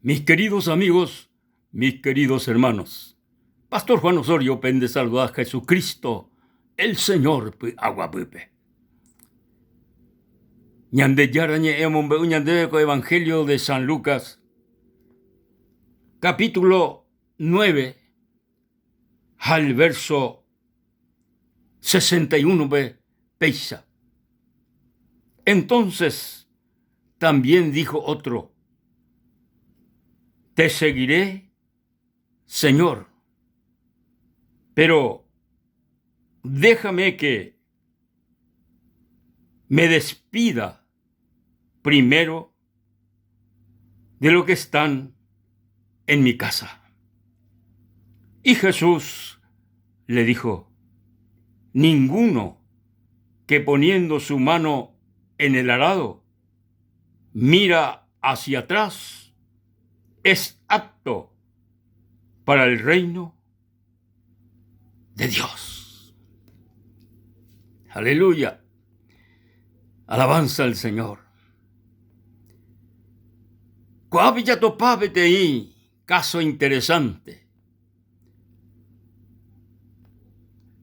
Mis queridos amigos, mis queridos hermanos, Pastor Juan Osorio pende saludar a Jesucristo, el Señor aguapupe. Ñande yarañe emombe uñande Evangelio de San Lucas, capítulo 9, al verso 61 peisa. Entonces también dijo otro: te seguiré, Señor, pero déjame que me despida primero de lo que están en mi casa. Y Jesús le dijo: ninguno que poniendo su mano en el arado mira hacia atrás es apto para el reino de Dios. Aleluya. Alabanza al Señor. Coabilla topábete ahí, caso interesante.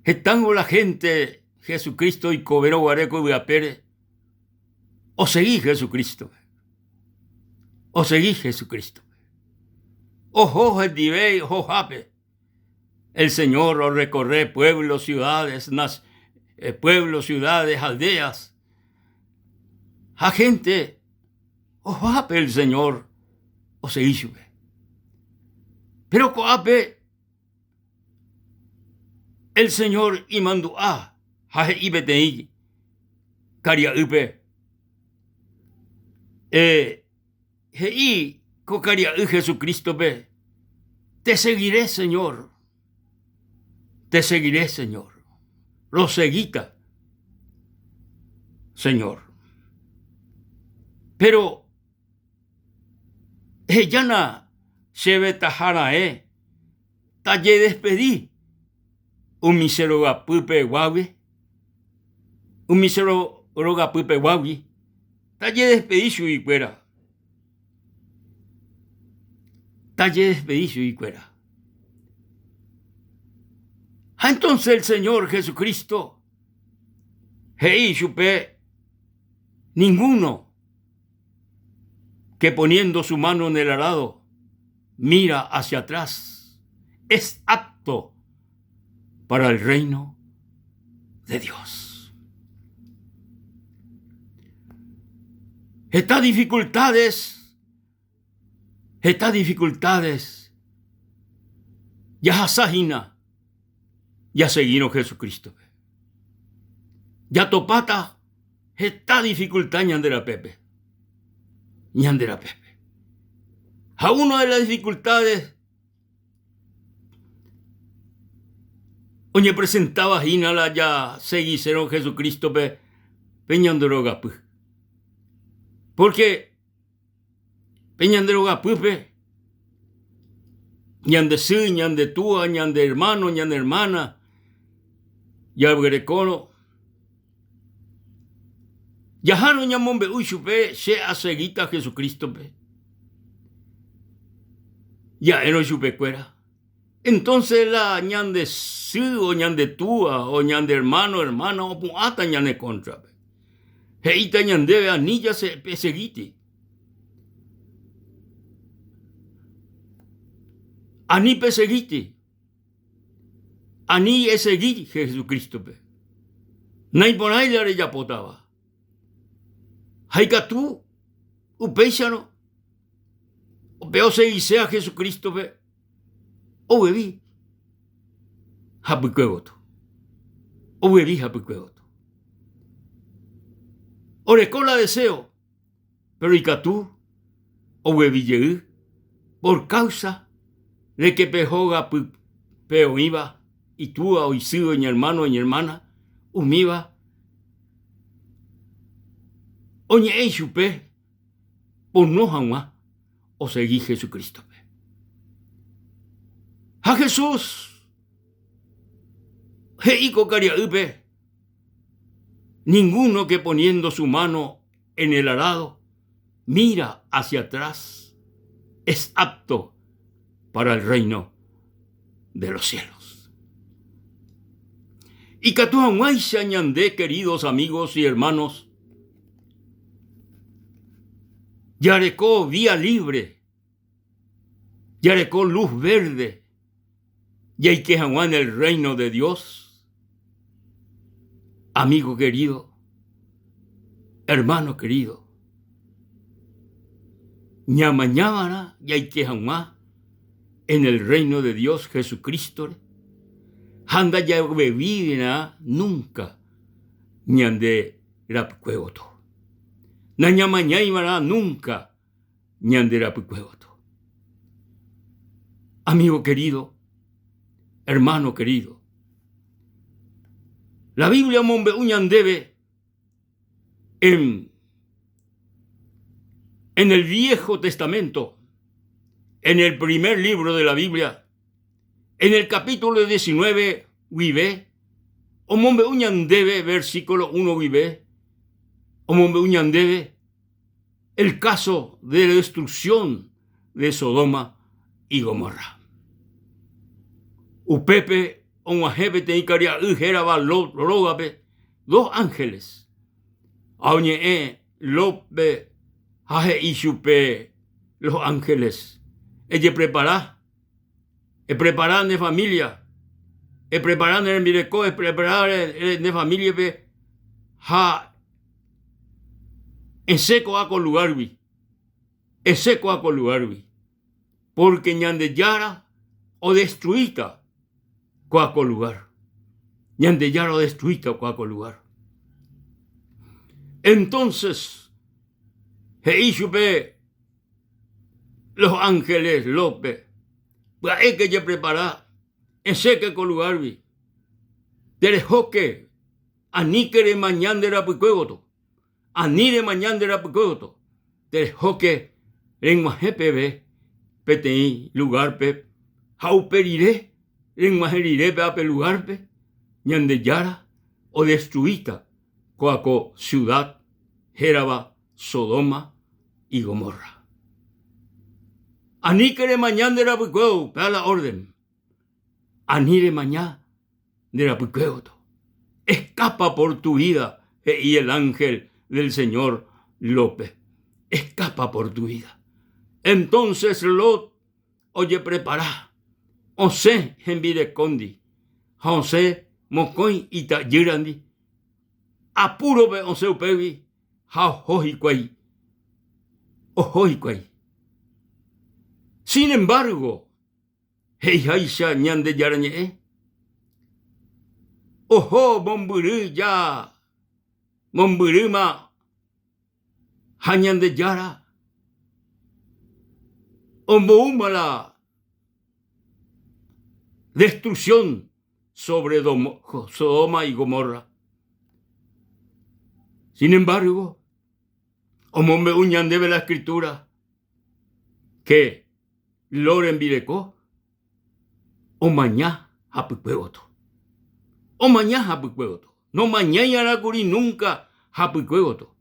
Estango la gente Jesucristo y cobero guareco y guapere. O seguí Jesucristo. O seguí Jesucristo. Ojo el dibey, ojo jape. El Señor os recorre pueblos, ciudades, aldeas. A gente, ojo jape el Señor, o se hizo. Pero coape, el Señor y mandó a ibetei, caria upe. Hei, cocaria Jesucristo be. Te seguiré, Señor. Te seguiré, Señor. Lo seguita, Señor. Pero ella se ve tajara, talle despedí un misero gapupe guavi, talle despedí su icuera. Talle despedí su icuera. Entonces el Señor Jesucristo, hei supe, ninguno que poniendo su mano en el arado mira hacia atrás es apto para el reino de Dios. Estas dificultades, ya sajina, ya seguimos Jesucristo. Ya topata, esta dificultad ñandera Pepe. A una de las dificultades, oye presentaba hinala ya seguiceron Jesucristo peñandero gapu. Porque peñandero gapu ñande sí, ñande túa, ñande hermano, ñande hermana, ya grecono. Yajano ñamombe uchupe se aseguita Jesucristo pe. Ya eno chupe cuera. Entonces la ñande sí o ñande túa o ñande hermano, hermana o puata ñane contra pe. Heita ñande anilla se peseguiti. Ani peseguiti. Ani esegui Jesucristo pe. Nay ponay la ya potaba. Haikatu, upéixano, o peo se dice a Jesucristo, o bebí, hapuquegoto, o bebí hapuquegoto. Orecola deseo, pero ikatu, o bebí llegué, por causa de que pejoga peo iba, y tú o isido en hermano, en hermana, umiba, oñe ei chupe, por no jamás, o seguí Jesucristo. A Jesús, heico caria upe, ninguno que poniendo su mano en el arado mira hacia atrás es apto para el reino de los cielos. Y Catuahuaysa ñandé, queridos amigos y hermanos, yarecó vía libre, yarecó luz verde, y hay que en el reino de Dios. Amigo querido, hermano querido, ñamañámara, y hay que en el reino de Dios Jesucristo. Handa ya bebida nunca ñande rapcuegoto. Nañamañaimara nunca ñande rapcuegoto. Amigo querido, hermano querido, la Biblia mombe uñandebe en el Viejo Testamento, en el primer libro de la Biblia, en el capítulo 19, vive, o mombe uñandebe, versículo 1, vive, o mombe uñandebe, el caso de la destrucción de Sodoma y Gomorra. Upepe, onguajepe, teikaria, ujeraba, logape, dos ángeles, aoñe, lope, jaje ishupe, los ángeles, ella preparan de familia, preparan de mireco, preparan de familia, ja, en seco a con lugar, porque ñande yara o destruita cuaco lugar, ñande yara o destruita cuaco lugar. Entonces, Jeishupe, los ángeles, Lope, hay que ya preparar, ese que con lugar, Terejoque, aníquere mañana de la pucuegoto, anire mañana de la pucuegoto, Terejoque, lengua GPB, PTI, lugar pe, jauperiré, lengua geriré pe lugar pe, ñande yara o destruita, coaco ciudad, Jeraba, Sodoma y Gomorra. Aníquere mañana de la pucuegoto, para la orden. Anire mañana de la pucuegoto. Escapa por tu vida, y el ángel del Señor López. Escapa por tu vida. Entonces Lot, oye, prepara. Ose, envide condi. Jose, mocoy, y tayirandi. Apuro be ose upevi. Ja, hojicuay. Ojojicuay. Sin embargo, heijaisha ñande yarañe. Ojo, bomburu ya. Momburuma. Hañande yara. Omboumala. Destrucción sobre Sodoma y Gomorra. Sin embargo, omombe uñan debe la escritura que Loren Virecó o mañá hapucuegoto. O mañá hapucuegoto. No mañana curi nunca hapucuegoto,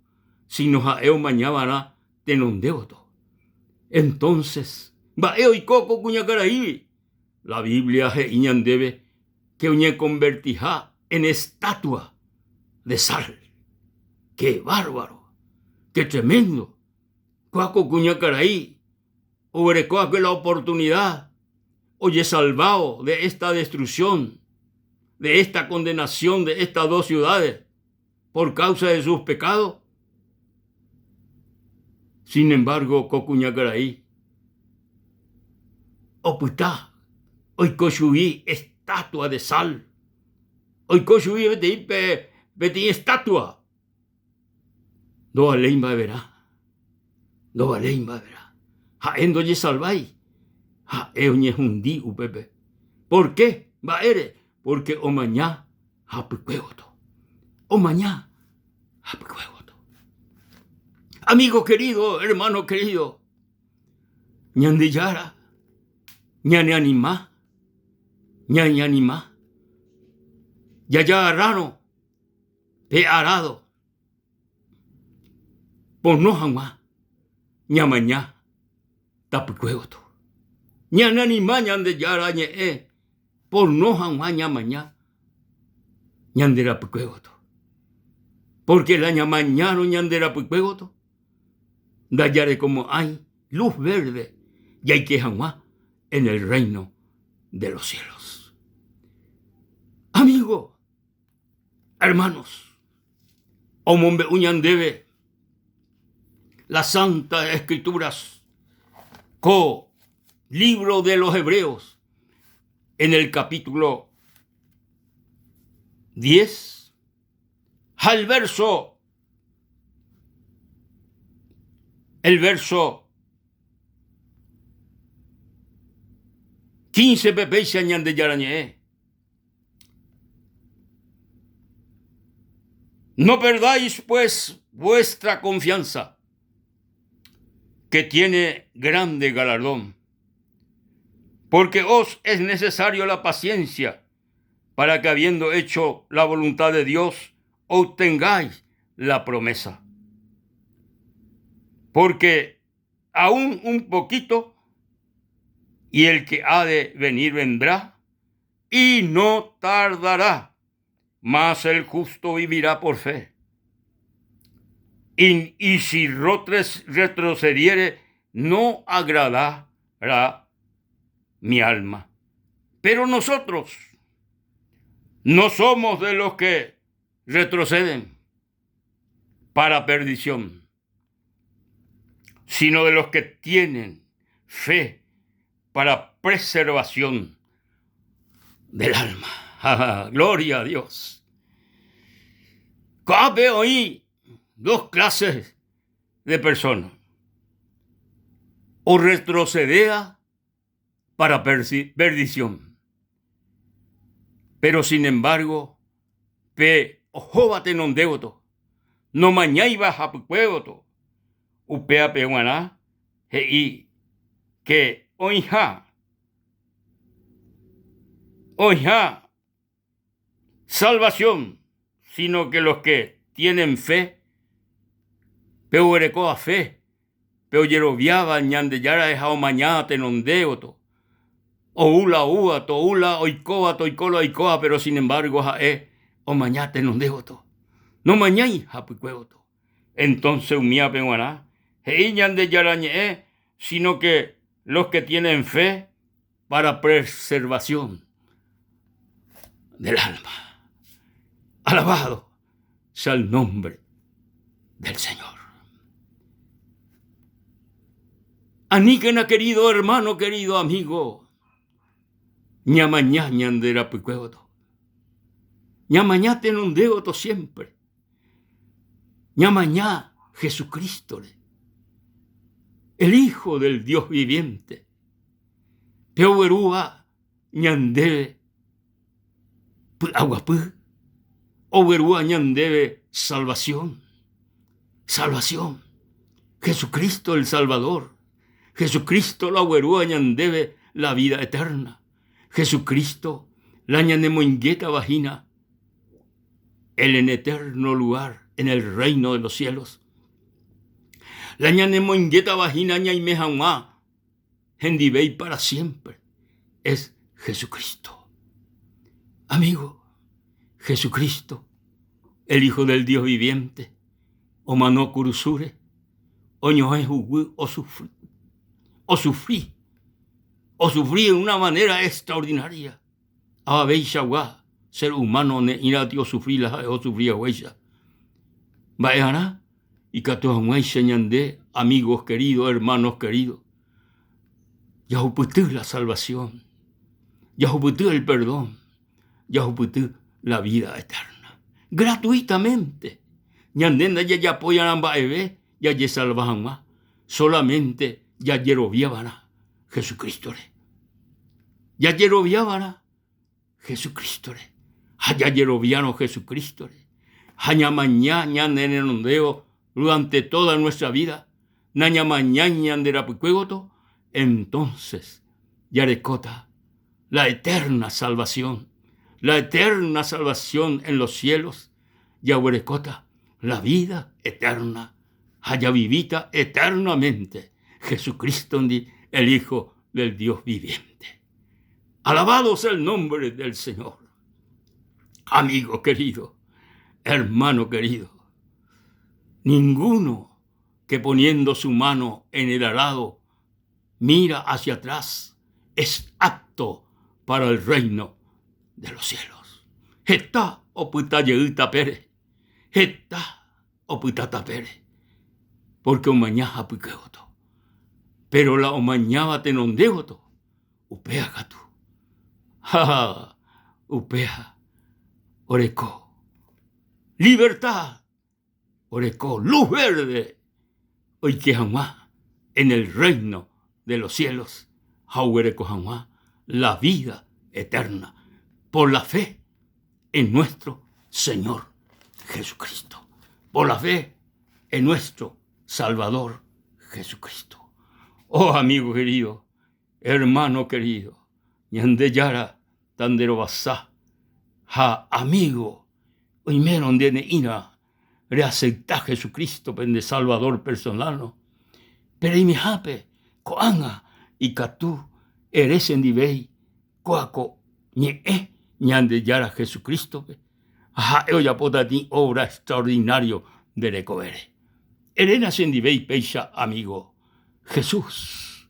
sino jaeo mañana tenondeoto. Entonces, baeo y coco cuñacaraí. La Biblia je iñandebe que uñe convertija en estatua de sal. ¡Qué bárbaro! ¡Qué tremendo! Cuaco cuñacaraí. Ubrecoa que la oportunidad, oye, salvado de esta destrucción, de esta condenación de estas dos ciudades por causa de sus pecados. Sin embargo, Cocuñacaraí, oputá, hoy cochuí estatua de sal, hoy cochuí beti estatua. Do aleimba verá, do aleimba verá. Jaendo ye salvai, jaeoñe hundi upepe. ¿Por qué? Va ere, porque o mañá hapucuegoto. O mañá hapucuegoto. Amigo querido, hermano querido, ñandillara, ñane anima, ñaña anima, ya arrano, pe arado, por no jamás, ñamañá. tapukuegoto. Ñanani mañande yara ñe por no maña maña ñandera pukuegoto. Porque la ñamañano ñandera pukuegoto. Dayare como hay luz verde y hay que jamás en el reino de los cielos. Amigo, hermanos, omombe uñandebe las santas escrituras, libro de los Hebreos, en el capítulo 10, al el verso 15 pepe se añade yarañe. No perdáis pues vuestra confianza, que tiene grande galardón, porque os es necesario la paciencia, para que habiendo hecho la voluntad de Dios, obtengáis la promesa. Porque aún un poquito, y el que ha de venir vendrá, y no tardará, mas el justo vivirá por fe. Y si retrocediere, no agradará mi alma. Pero nosotros no somos de los que retroceden para perdición, sino de los que tienen fe para preservación del alma. Gloria a Dios. Cabe hoy dos clases de personas. O retrocedea para perdición. Pero sin embargo, ojóbate non degoto, no mañaiba japucuegoto, upea peguaná, que oija salvación, sino que los que tienen fe, peuerecoa fe, peuyeroviaba ñandeyara ejao mañana tenondeoto, oula ua, toula, oikoa, toikola, oikoa, pero sin embargo o mañana tenondeoto, no mañai japucuegoto. Entonces umía peguaná, ñandeyara ñe, sino que los que tienen fe para preservación del alma. Alabado sea el nombre del Señor. Aníquena, querido hermano, querido amigo, ñamañá ñandera pucuegoto, ñamañá tenondeoto siempre, ñamañá Jesucristo, el Hijo del Dios viviente, peuerúa ñandebe aguapú, oberúa ñandebe salvación, Jesucristo el Salvador, Jesucristo la oberúa ñandebe la vida eterna, Jesucristo la ñanemoingueta vagina, el en eterno lugar en el reino de los cielos. La ñanemoingueta vagina ñaimejaumá, hendibei para siempre, es Jesucristo. Amigo, Jesucristo, el Hijo del Dios viviente, o manó curusure, o ñoé jugú, o sufrí de una manera extraordinaria. Habéis shawá, ser humano ne iratio sufrí la o sufría huella. Vaeana, y catoamuay señandé, amigos queridos, hermanos queridos, yahuputú la salvación, yahuputú el perdón, yahuputú la vida eterna. Gratuitamente. Ñandenda ya apoyan a Ebe, ya ye salvajan más. Solamente ya yeroviábana Jesucristo. Ya yeroviábana Jesucristo. Ya yeroviano Jesucristo. Hañamañá ñanenondeo durante toda nuestra vida. Nañamañá ñanderapucuegoto. Entonces, yarecota, la eterna salvación en los cielos, yahuerecota, la vida eterna, haya vivita eternamente, Jesucristo el Hijo del Dios viviente. Alabado sea el nombre del Señor. Amigo querido, hermano querido, ninguno que poniendo su mano en el arado mira hacia atrás es apto para el reino de los cielos. Está oputayeuta pere, está oputata pere, porque omañaja piqueoto, pero la omañaba tenondeoto, upea gatu, ja, upea, oreco, libertad, oreco, luz verde, hoy que jamás en el reino de los cielos, jauereco jamás, la vida eterna, por la fe en nuestro Señor Jesucristo, por la fe en nuestro Salvador Jesucristo. Oh amigo querido, hermano querido, ñandeyara tandero basá, ja amigo, oimeron de ina, reacepta a Jesucristo pende Salvador personal, pero y mi jape, coanga y catú, eres en divei, coaco, ñe ñandeyara Jesucristo, ja ella potati obra extraordinario de recobere. Erena sendivei peixa amigo, Jesús,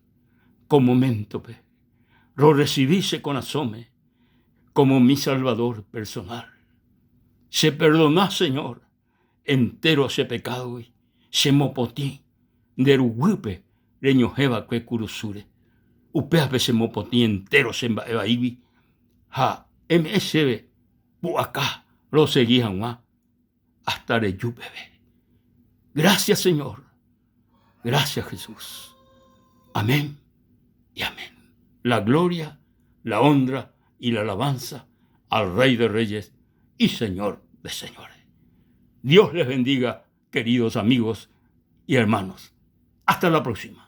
con momento, lo recibíse con asome, como mi Salvador personal. Se perdona, Señor, entero ese pecado, se mopotí, derugupe, reñojeva que curusure, upeape se mopotí entero se evaibi, ja, msb, acá, lo seguían más, hasta reyupebe. Gracias, Señor. Gracias, Jesús. Amén y amén. La gloria, la honra y la alabanza al Rey de Reyes y Señor de Señores. Dios les bendiga, queridos amigos y hermanos. Hasta la próxima.